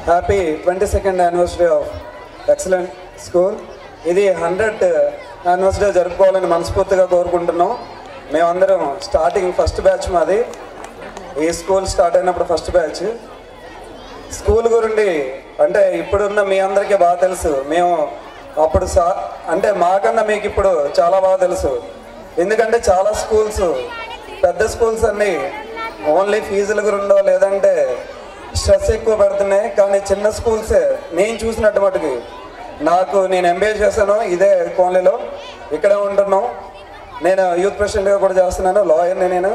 Happy 22nd anniversary of excellent school. ఇది 100th anniversary జరుపుకోవాలని మనస్ఫూర్తిగా కోరుకుంటున్నాం. మేమందరం స్టార్టింగ్ ఫస్ట్ బ్యాచ్ మాది. ఈ స్కూల్ స్టార్ట్ అయినప్పుడు ఫస్ట్ బ్యాచ్. స్కూల్ గురించి అంటే ఇప్పుడున్న మీ అందరికీ బాగా తెలుసు. మేము అప్పుడు అంటే మాకన్నా మీకు ఇప్పుడు చాలా బాగా తెలుసు. ఎందుకంటే చాలా స్కూల్స్, పెద్ద స్కూల్స్ అన్నీ ఓన్లీ ఫీజుల గురిండో లేదంటే స్ట్రెస్ ఎక్కువ పెడుతున్నాయి. కానీ చిన్న స్కూల్సే నేను చూసినట్టు మటుకి నేను ఎంబీఏ చేశాను ఇదే కోన్లీలో, ఇక్కడే ఉంటున్నాం. నేను యూత్ ప్రెసిడెంట్గా కూడా చేస్తున్నాను, లాయర్ని నేను.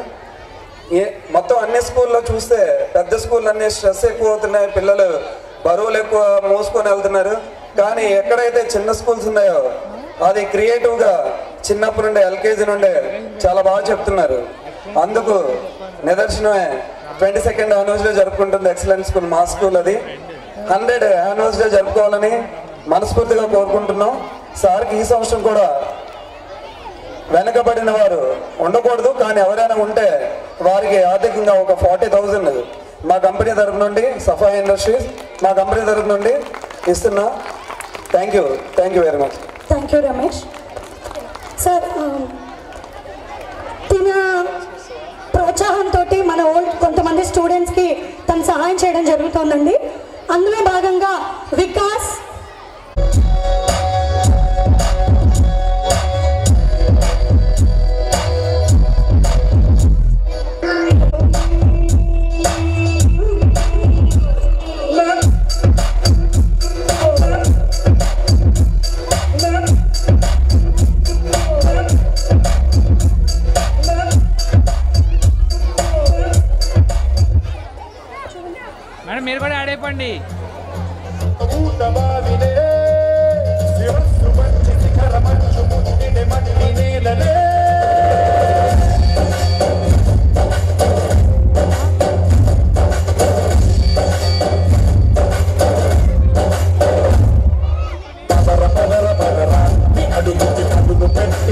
మొత్తం అన్ని స్కూల్లో చూస్తే పెద్ద స్కూల్ అన్నీ స్ట్రెస్ ఎక్కువ అవుతున్నాయి, పిల్లలు బరువులు ఎక్కువ మోసుకొని వెళ్తున్నారు. కానీ ఎక్కడైతే చిన్న స్కూల్స్ ఉన్నాయో అది క్రియేటివ్గా చిన్నప్పటి నుండే ఎల్కేజీ నుండే చాలా బాగా చెప్తున్నారు. అందుకు నిదర్శనమే 22nd యానివర్సరీ జరుపుకుంటుంది ఎక్సలెంట్ స్కూల్, మా స్కూల్. అది 100th యానివర్సరీ జరుపుకోవాలని మనస్ఫూర్తిగా కోరుకుంటున్నాం. సార్కి ఈ సంవత్సరం కూడా వెనకబడిన వారు ఉండకూడదు, కానీ ఎవరైనా ఉంటే వారికి ఆర్థికంగా ఒక 40,000 మా కంపెనీ తరఫు నుండి, సఫా ఇండస్ట్రీస్ మా కంపెనీ తరఫు నుండి ఇస్తున్నాం. Thank you very much. Thank you Ramesh sir. తిన ప్రోత్సాహంతో మన కొంతమంది స్టూడెంట్స్కి తను సహాయం చేయడం జరుగుతుందండి. అందులో భాగంగా వికాస్ మేడం మీరు కూడా యాడ్ అయిపోండి. అడుగు